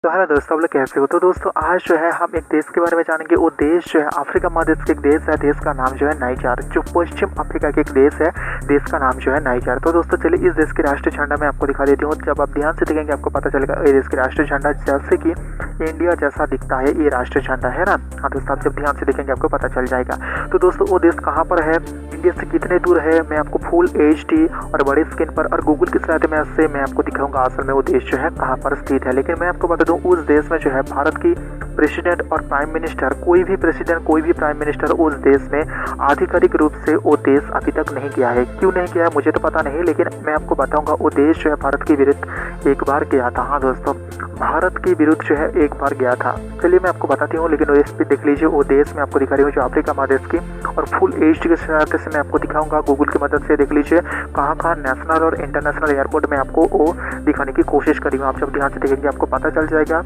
तो हेलो दोस्तों, आप लोग कैसे हो। तो दोस्तों आज जो है हम एक देश के बारे में जानेंगे। वो देश जो है अफ्रीका महादेश का एक देश है। देश का नाम जो है नाइजर, जो पश्चिम अफ्रीका का एक देश है। देश का नाम जो है नाइजर। तो दोस्तों चलिए इस देश के राष्ट्रीय झंडा मैं आपको दिखा देती हूँ। जब आप ध्यान से देखेंगे आपको पता चलेगा ये देश के राष्ट्रीय झंडा जैसे कि इंडिया जैसा दिखता है, ये राष्ट्रीय झंडा है ना। हाँ दोस्तों, आप जब ध्यान से देखेंगे आपको पता चल जाएगा। तो दोस्तों वो देश कहाँ पर है, इंडिया से कितने दूर है, मैं आपको फुल HD और बड़े स्क्रीन पर और गूगल की सहायता से मैं आपको दिखाऊंगा असल में वो देश जो है कहाँ पर स्थित है। लेकिन मैं आपको बता दूं उस देश में जो है भारत की प्रेसिडेंट और प्राइम मिनिस्टर, कोई भी प्रेसिडेंट कोई भी प्राइम मिनिस्टर उस देश में आधिकारिक रूप से वो देश अभी तक नहीं गया है। क्यों नहीं गया है मुझे तो पता नहीं, लेकिन मैं आपको बताऊंगा वो देश जो है भारत के विरुद्ध एक बार गया था। हाँ दोस्तों, भारत के विरुद्ध जो है एक बार गया था। चलिए मैं आपको बताती हूँ, लेकिन इस पे देख लीजिए वो देश मैं आपको दिखा रही हूँ जो अफ्रीका महादेश की, और फुल HD के सहायता से मैं आपको दिखाऊंगा गूगल की मदद से। देख लीजिए कहाँ कहाँ नेशनल और इंटरनेशनल एयरपोर्ट में आपको वो दिखाने की कोशिश करी हूँ। आप जब ध्यान से देखेंगे आपको पता चल जाएगा।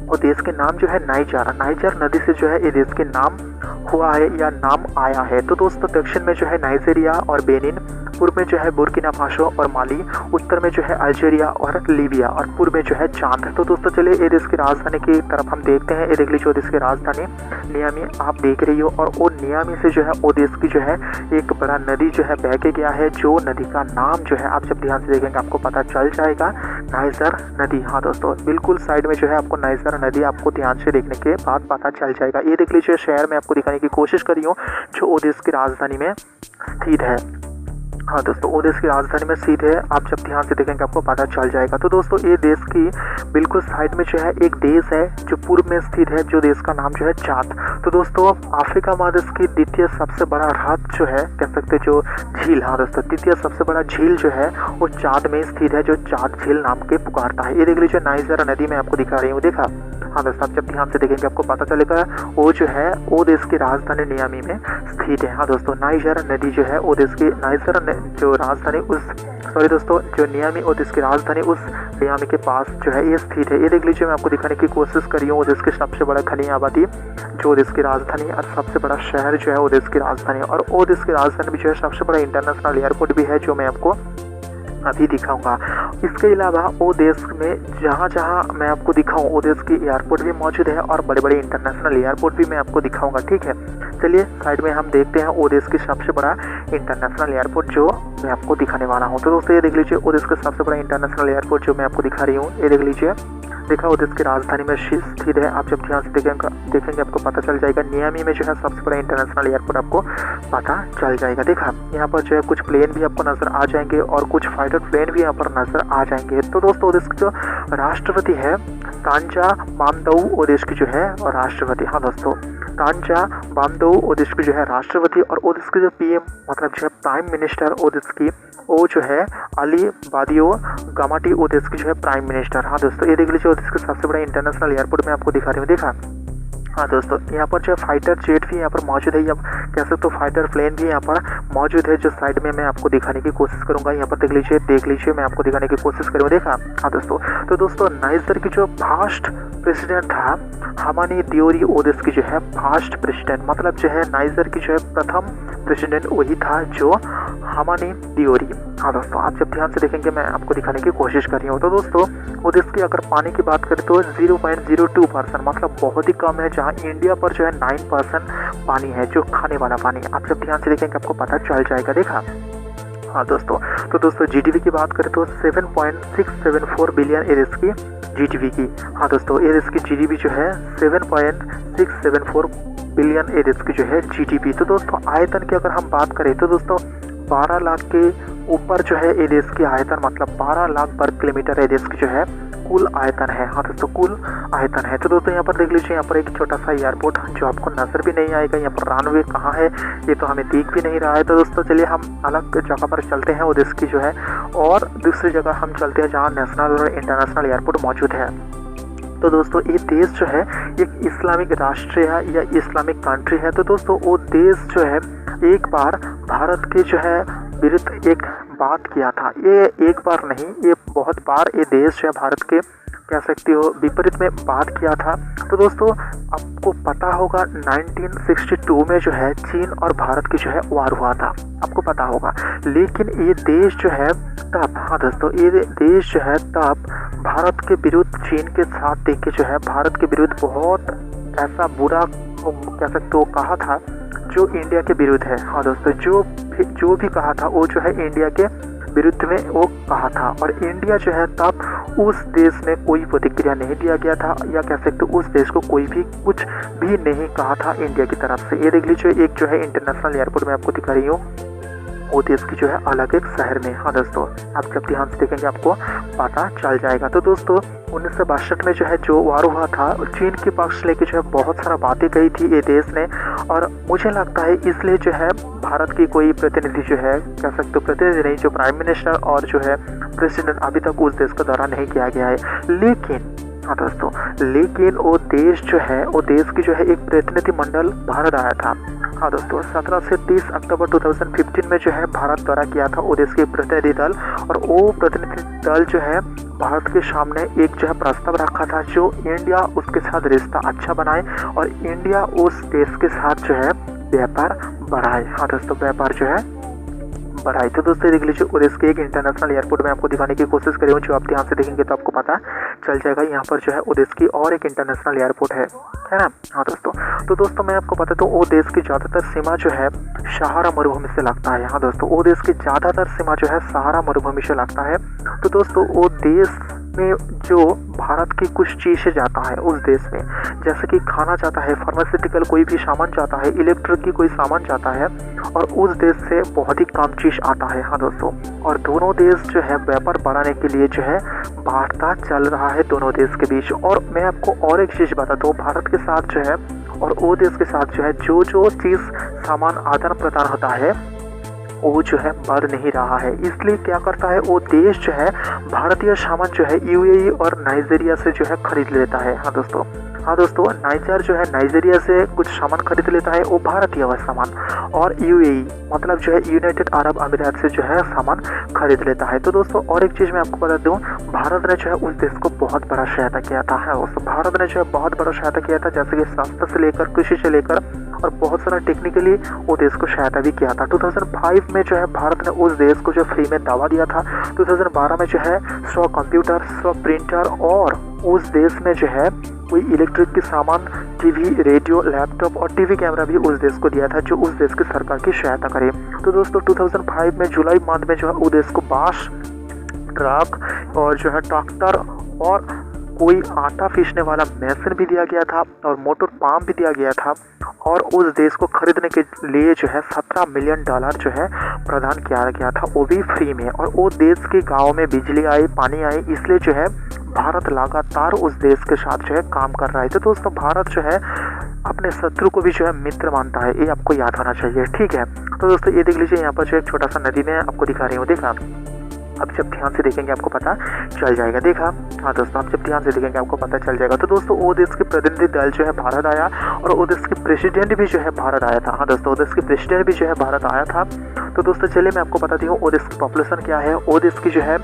और देश के नाम जो है नाइजर, नाइजर नदी से जो है ये देश के नाम हुआ है या नाम आया है। तो दोस्तों दक्षिण में जो है नाइजीरिया और बेनिन, पूर्व में जो है बुर्किना फासो और माली, उत्तर में जो है अल्जीरिया और लीबिया, और पूर्व में जो है चांद। तो दोस्तों चलिए ये देश की राजधानी की तरफ हम देखते हैं। ये देख लीजिए देश की राजधानी नियामी आप देख रही हो, और वो नियामी से जो है वो देश की जो है एक बड़ा नदी जो है बह के गया है, जो नदी का नाम जो है आप जब ध्यान से देखेंगे आपको पता चल जाएगा, नाइजर नदी। हाँ दोस्तों, बिल्कुल साइड में जो है आपको नाइजर नदी आपको ध्यान से देखने के बाद पता चल जाएगा। ये देख लीजिए शहर में आपको दिखाने की कोशिश करी हूँ जो वो देश की राजधानी में स्थित है। हाँ दोस्तों, वो देश की राजधानी में स्थित है। आप जब ध्यान से देखेंगे आपको पता चल जाएगा। तो दोस्तों ये देश की बिल्कुल साइड में जो है एक देश है जो पूर्व में स्थित है, जो देश का नाम जो है चाद। तो दोस्तों अफ्रीका महादेश की द्वितीय सबसे बड़ा ह्रद जो है कह सकते हैं जो झील, हाँ दोस्तों द्वितीय सबसे बड़ा झील जो है वो चाद में स्थित है, जो चाद झील नाम के पुकारता है। ये देख लीजिए नाइजर नदी मैं आपको दिखा रही हूँ, देखा। हाँ दोस्तों, आप जब ध्यान से देखेंगे आपको पता चलेगा वो जो है वो देश की राजधानी नियामी में स्थित है। हाँ दोस्तों, नाइजर नदी जो है वो देश की नाइजर जो राजधानी जो नियामी और देश की राजधानी उस नियामी के पास जो है ये स्थित है। ये देख लीजिए मैं आपको दिखाने की कोशिश करी हूँ वो देश की सबसे बड़ा घनी आबादी जो देश की राजधानी और सबसे बड़ा शहर जो है वो देश की राजधानी, और वो देश की राजधानी भी जो है सबसे बड़ा इंटरनेशनल एयरपोर्ट भी है, जो मैं आपको अभी दिखाऊंगा। इसके अलावा वो देश में जहाँ जहाँ मैं आपको दिखाऊँ वो देश की एयरपोर्ट भी मौजूद है, और बड़े बड़े इंटरनेशनल एयरपोर्ट भी मैं आपको दिखाऊंगा, ठीक है। चलिए साइड में हम देखते हैं वो देश की सबसे बड़ा इंटरनेशनल एयरपोर्ट जो मैं आपको दिखाने वाला हूँ। तो दोस्तों ये देख लीजिए वो देश का सबसे बड़ा इंटरनेशनल एयरपोर्ट जो मैं आपको दिखा रही हूँ। ये देख लीजिए, देखा वो देश की राजधानी में स्थित है। आप जब ध्यान से देखेंगे आपको पता चल जाएगा। नियामी में जो है सबसे बड़ा इंटरनेशनल एयरपोर्ट आपको पता चल जाएगा। देखा यहाँ पर जो है कुछ प्लेन भी आपको नजर आ जाएंगे और कुछ फाइटर प्लेन भी यहाँ पर नजर आ जाएंगे। तो दोस्तों देश की जो राष्ट्रपति है तांजा मामदऊ, वो देश की जो है और राष्ट्रपति, हाँ दोस्तों तांजा मामदऊ वो देश की जो है राष्ट्रपति, और वो देश की जो PM मतलब जो है प्राइम मिनिस्टर वो देश की वो जो है अली बादियो गामाटी वो देश की जो है प्राइम मिनिस्टर। हाँ दोस्तों, ये देख लीजिए वो देश का सबसे बड़ा इंटरनेशनल एयरपोर्ट मैं आपको दिखा रही हूँ, देखा। हाँ दोस्तों, यहाँ पर जो फाइटर जेट भी यहाँ पर मौजूद है, या कह सकते हो फाइटर प्लेन भी यहाँ पर मौजूद है, जो साइड में मैं आपको दिखाने की कोशिश करूँगा। यहाँ पर देख लीजिए मैं आपको दिखाने की कोशिश करूँगा, देखा। हाँ दोस्तों, तो दोस्तों नाइजर की जो फास्ट प्रेसिडेंट था हमानी दियोरी, वो देश की जो है फास्ट प्रेसिडेंट, मतलब जो है नाइजर की जो है प्रथम प्रेसिडेंट वही था जो हमानी दियोरी। हाँ दोस्तों, आप जब ध्यान से देखेंगे मैं आपको दिखाने की कोशिश कर रही हूँ। तो दोस्तों वो देश की अगर पानी की बात करें तो 0.02%, मतलब बहुत ही कम है, जहाँ इंडिया पर जो है 9% पानी है जो खाने वाला पानी। आप जब ध्यान से देखेंगे आपको पता चल जाएगा, देखा। हाँ दोस्तों, तो दोस्तों GDP की बात करें तो 7.674 बिलियन ये देश की GDP की। हाँ दोस्तों, ये देश की GDP जो है 7.674 बिलियन ये देश की जो है GDP। तो दोस्तों आयतन की अगर हम बात करें तो दोस्तों 12 लाख के ऊपर जो है ये देश की आयतन, मतलब 12 लाख वर्ग किलोमीटर ये देश की जो है कुल आयतन है। हाँ दोस्तों, कुल आयतन है। तो दोस्तों यहाँ पर देख लीजिए, यहाँ पर एक छोटा सा एयरपोर्ट जो आपको नजर भी नहीं आएगा। यहाँ पर रनवे कहाँ है ये तो हमें दिख भी नहीं रहा है। तो दोस्तों चलिए हम अलग जगह पर चलते हैं वो देश की जो है, और दूसरी जगह हम चलते हैं जहाँ नेशनल और इंटरनेशनल एयरपोर्ट मौजूद है। तो दोस्तों ये देश जो है एक इस्लामिक राष्ट्र है या इस्लामिक कंट्री है। तो दोस्तों वो देश जो है एक बार भारत के जो है विरुद्ध एक बात किया था। ये एक बार नहीं, ये बहुत बार ये देश जो है भारत के कह सकती हो विपरीत में बात किया था। तो दोस्तों आपको आपको पता होगा 1962 में जो है चीन और भारत की जो है वार हुआ था, आपको पता होगा। लेकिन ये देश जो है तब, हाँ दोस्तों, ये देश जो है तब भारत के विरुद्ध चीन के साथ देख के जो है भारत के विरुद्ध बहुत ऐसा बुरा कह सकते हो कहा था जो इंडिया के विरुद्ध है। हाँ दोस्तों, जो भी कहा था वो जो है इंडिया के विरुद्ध में वो कहा था। और इंडिया जो है तब उस देश में कोई प्रतिक्रिया नहीं दिया गया था, या कह सकते हो उस देश को कोई भी कुछ भी नहीं कहा था इंडिया की तरफ से। ये देख लीजिए, एक जो है इंटरनेशनल एयरपोर्ट में आपको दिखा रही हूँ, वो देश की जो है अलग एक शहर में। हाँ दोस्तों, आप जब ध्यान से देखेंगे आपको पता चल जाएगा। तो दोस्तों 1962 में जो है जो वार हुआ था, चीन के पक्ष लेके जो है बहुत सारा बातें कही थी ये देश ने। और मुझे लगता है इसलिए जो है भारत की कोई प्रतिनिधि जो है, कह सकते हो प्रतिनिधि नहीं, जो प्राइम मिनिस्टर और जो है प्रेसिडेंट, अभी तक उस देश का दौरा नहीं किया गया है। लेकिन हाँ दोस्तों, लेकिन वो देश जो है, वो देश की जो है एक प्रतिनिधि मंडल भारत आया था। हाँ दोस्तों, 17 से 30 अक्टूबर 2015 में जो है भारत दौरा किया था वो देश के प्रतिनिधि दल। और वो प्रतिनिधि दल जो है भारत के सामने एक जो है प्रस्ताव रखा था, जो इंडिया उसके साथ रिश्ता अच्छा बनाए और इंडिया उस देश के साथ जो है व्यापार बढ़ाए। हाँ दोस्तों, व्यापार जो है बढ़ाई। तो दोस्तों देख लीजिए, और इसके एक इंटरनेशनल एयरपोर्ट में आपको दिखाने की कोशिश करी हूँ, जो आप ध्यान से देखेंगे तो आपको पता चल जाएगा। यहाँ पर जो है वो देश की और एक इंटरनेशनल एयरपोर्ट है ना। हाँ दोस्तों, तो दोस्तों मैं आपको बता दूँ, वो देश की ज़्यादातर सीमा जो है सहारा मरुभूमि से लगता है। हाँ दोस्तों, वो देश की ज़्यादातर सीमा जो है सहारा मरुभूमि से लगता है। तो दोस्तों वो देश में जो भारत की कुछ चीज़ें जाता है उस देश में, जैसे कि खाना जाता है, फार्मास्यूटिकल कोई भी सामान जाता है, इलेक्ट्रिक की कोई सामान जाता है, और उस देश से बहुत ही कम चीज़ आता है। हाँ दोस्तों, और दोनों देश जो है व्यापार बढ़ाने के लिए जो है वार्ता चल रहा है दोनों देश के बीच। और मैं आपको और एक चीज़ बताता हूँ, भारत के साथ जो है और वो देश के साथ जो है जो चीज़ सामान आदान प्रदान होता है वो जो है बढ़ नहीं रहा है। इसलिए क्या करता है वो देश जो है भारतीय सामान जो है यूएई और नाइजीरिया से जो है खरीद लेता है। हाँ दोस्तों, नाइजर जो है नाइजीरिया से कुछ सामान खरीद लेता है, वो भारतीय वह सामान, और यूएई मतलब जो है यूनाइटेड अरब अमीरात से जो है सामान खरीद लेता है। तो दोस्तों और एक चीज़ मैं आपको बता दूं, भारत ने जो है उस देश को बहुत बड़ा सहायता किया था। है दोस्तों, भारत ने जो है बहुत बड़ा सहायता किया था, जैसे कि स्वास्थ्य से लेकर कृषि से लेकर और बहुत सारा टेक्निकली वो देश को सहायता भी किया था। 2005 में जो है भारत ने उस देश को जो फ्री में दवा दिया था। 2012 में जो है 100 कंप्यूटर, 100 प्रिंटर, और उस देश में जो है कोई इलेक्ट्रिक की सामान, टीवी, रेडियो, लैपटॉप और टीवी कैमरा भी उस देश को दिया था, जो उस देश की सरकार की सहायता करे। तो दोस्तों 2005 में जुलाई मंथ में जो है उस देश को बांस, ट्रक और जो है ट्रैक्टर और कोई आटा पीसने वाला मशीन भी दिया गया था और मोटर पंप भी दिया गया था। और उस देश को खरीदने के लिए जो है $17 मिलियन जो है प्रदान किया गया था, वो भी फ्री में। और वो देश के गाँव में बिजली आई, पानी आई, इसलिए जो है भारत लगातार उस देश के साथ जो है काम कर रहा है। तो दोस्तों भारत जो है अपने शत्रु को भी जो है मित्र मानता है, ये आपको याद होना चाहिए। ठीक है, तो दोस्तों ये देख लीजिए, यहाँ पर जो एक छोटा सा नदी में आपको दिखा रही हूँ, देखा। अब जब ध्यान से देखेंगे आपको पता चल जाएगा, देखा। हाँ दोस्तों, आप जब ध्यान से देखेंगे आपको पता चल जाएगा। तो दोस्तों वो देश के प्रतिनिधि दल जो है भारत आया और वो देश के प्रेसिडेंट भी जो है भारत आया था। हाँ दोस्तों, वो देश के प्रेसिडेंट भी जो है भारत आया था। तो दोस्तों चलिए मैं आपको बताती हूँ वो देश की पॉपुलेशन क्या है, वो देश की जो है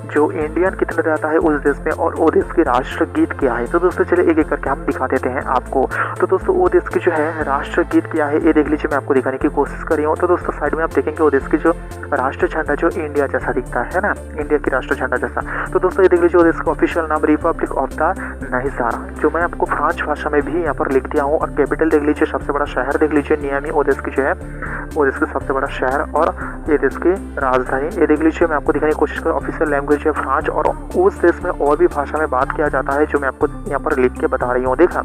जो इंडियन कितने रहता है उस देश में, और वो देश की राष्ट्रगीत क्या है। तो दोस्तों चलिए एक एक करके हम दिखा देते हैं आपको। तो दोस्तों वो देश की जो है राष्ट्रगीत क्या है ये देख लीजिए, मैं आपको दिखाने की कोशिश कर रही हूँ। तो दोस्तों साइड में आप देखेंगे वो देश की जो राष्ट्र झंडा जो इंडिया जैसा दिखता है ना, इंडिया की राष्ट्र झंडा जैसा। तो दोस्तों ये देख लीजिए वो देश का ऑफिशियल नाम रिपब्लिक ऑफ द नाइजर, जो मैं आपको फ्रांस भाषा में भी यहाँ पर लिख दिया हूँ। और कैपिटल देख लीजिए, सबसे बड़ा शहर देख लीजिए नियामी, वो देश की जो है वो देश की सबसे बड़ा शहर, और ये देश की राजधानी ये देख लीजिए। मैं आपको दिखाने की कोशिश कर, ऑफिशियल लैंग्वेज है फ्रांस, और उस देश में और भी भाषा में बात किया जाता है, जो मैं आपको यहाँ पर लिख के बता रही हूँ। देखा,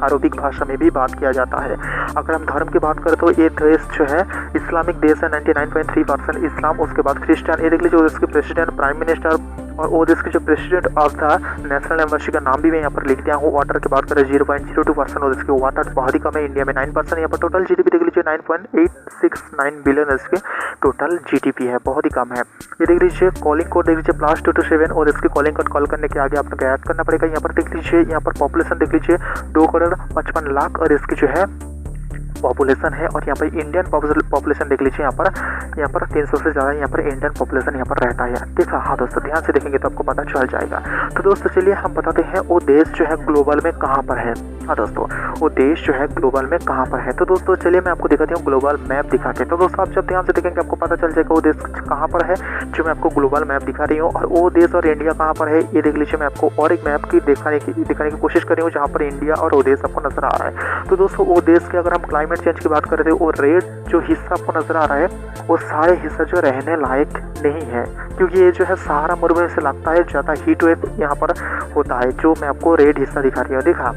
अरबिक भाषा में भी बात किया जाता है। अगर हम धर्म की बात करें तो ये देश जो है इस्लामिक देश है, 99.3% इस्लाम, उसके बाद क्रिश्चियन। ये देख लीजिए वो देश के प्रेसिडेंट, प्राइम मिनिस्टर और वो देश के जो president of the national embassy का नाम भी मैं यहाँ पर लिख दिया हूँ। वाटर की बात करें 0.02%, वो देश के वाटर बहुत ही कम है। इंडिया में 9%। यहाँ पर टोटल जीडीपी देख लीजिए 9.869 बिलियन इसके टोटल जीडीपी है, बहुत ही कम है। ये देख लीजिए कॉलिंग कोड देख लीजिए +227, और इसकी कॉलिंग कोड कॉल करने के आगे आपको ऐड करना पड़ेगा। यहाँ पर देख लीजिए, यहाँ पर पॉपुलेशन देख लीजिए 2,55,00,000, और इसकी जो है पॉपुलेशन है। और यहाँ पर इंडियन पॉपुलेशन देख लीजिए, यहाँ पर 300 से ज़्यादा यहाँ पर इंडियन पॉपुलेशन यहाँ पर रहता है। देखा, हाँ दोस्तों ध्यान से देखेंगे तो आपको पता चल जाएगा। तो दोस्तों चलिए हम बताते हैं वो देश जो है ग्लोबल में कहाँ पर है। हाँ दोस्तों, वो देश जो है ग्लोबल में कहाँ पर है। तो दोस्तों चलिए मैं आपको दिखाती हूँ ग्लोबल मैप दिखा के। तो दोस्तों आप जब ध्यान से देखेंगे आपको पता चल जाएगा वो देश कहाँ पर है, जो मैं आपको ग्लोबल मैप दिखा रही हूँ। और वो देश और इंडिया कहाँ पर है ये देख लीजिए। मैं आपको और एक मैप की दिखाने की कोशिश कर रही हूँ जहाँ पर इंडिया और वो देश आपको नजर आ रहा है। तो दोस्तों वो देश के अगर हम क्लाइमेट चेंज की बात कर रहे थे, वो रेड जो हिस्सा आपको नजर आ रहा है वो सारे हिस्सा जो रहने लायक नहीं है, क्योंकि ये जो है सहारा मरुभूमि से लगता है ज़्यादा हीट वेव यहाँ पर होता है, जो मैं आपको रेड हिस्सा दिखा रही हूँ। देखा,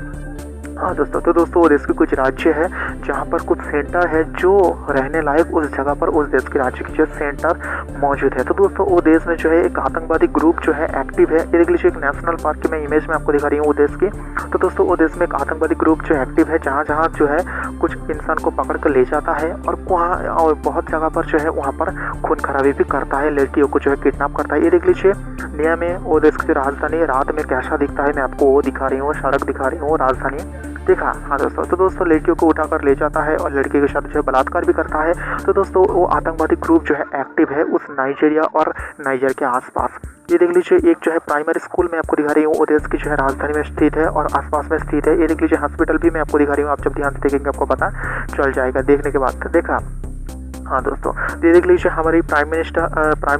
हाँ दोस्तों। तो दोस्तों वो देश के कुछ राज्य है जहाँ पर कुछ सेंटर है जो रहने लायक उस जगह पर उस देश के राज्य की जो सेंटर मौजूद है। तो दोस्तों वो देश में जो है एक आतंकवादी ग्रुप जो है एक्टिव है। ये देख लीजिए एक नेशनल पार्क की मैं इमेज में आपको दिखा रही हूँ वो देश की। तो दोस्तों वो देश में एक आतंकवादी ग्रुप जो एक्टिव है, जहाँ जहाँ जो है कुछ इंसान को पकड़ कर ले जाता है और वहाँ बहुत जगह पर जो है वहाँ पर खून खराबी भी करता है, लड़कियों को जो है किडनैप करता है। ये देख लीजिए निया में वो देश की राजधानी रात में कैसा दिखता है, मैं आपको वो दिखा रही हूँ, सड़क दिखा रही हूँ, राजधानी। देखा, हाँ दोस्तों। तो दोस्तों लड़कियों को उठाकर ले जाता है और लड़के के साथ जो है बलात्कार भी करता है। तो दोस्तों वो आतंकवादी ग्रुप जो है एक्टिव है उस नाइजीरिया और नाइजर के आसपास। ये देख लीजिए एक जो है प्राइमरी स्कूल मैं आपको दिखा रही हूँ वो देश की जो है राजधानी में स्थित है और आसपास में स्थित है। ये देख लीजिए हॉस्पिटल भी मैं आपको दिखा रही हूँ, आप जब ध्यान से देखेंगे आपको पता चल जाएगा देखने के बाद। देखा, हाँ दोस्तों। ये देख लीजिए हमारी प्राइम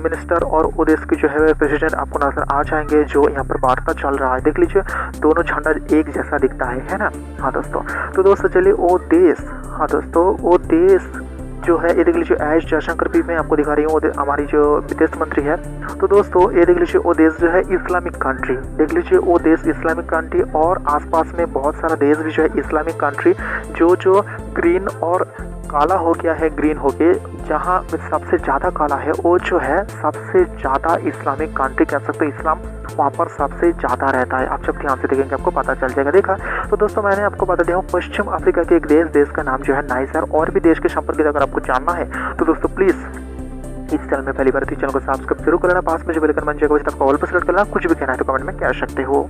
मिनिस्टर और वो देश की जो है प्रेसिडेंट आपको नजर आ जाएंगे, जो यहाँ पर वार्ता चल रहा है। देख लीजिए दोनों झंडा एक जैसा दिखता है ना। हाँ दोस्तों। तो दोस्तों चलिए वो देश, हाँ दोस्तों वो देश जो है ये देख लीजिए एस जयशंकर भी मैं आपको दिखा रही हूँ, हमारी जो विदेश मंत्री है। तो दोस्तों ये देख लीजिए वो देश जो है इस्लामिक कंट्री, देख लीजिए वो देश इस्लामिक कंट्री और आसपास में बहुत सारा देश भी जो है इस्लामिक कंट्री जो ग्रीन और काला हो गया है, ग्रीन हो के जहाँ सबसे ज़्यादा काला है वो जो है सबसे ज़्यादा इस्लामिक कंट्री कह सकते हैं, इस्लाम वहाँ पर सबसे ज़्यादा रहता है। आप जब ध्यान से देखेंगे आपको पता चल जाएगा। देखा, तो दोस्तों मैंने आपको बता दिया हूँ पश्चिम अफ्रीका के एक देश का नाम जो है नाइजर। और भी देश के संपर्क अगर आपको जानना है तो दोस्तों प्लीज़ इस चैनल में पहली बार चैनल को सब्सक्राइब जरूर कर लेना, पास में जो बेल आइकन बन जाएगा उसे तक ऑल पर सेलेक्ट करना। कुछ भी कहना है तो कमेंट में कह सकते हो।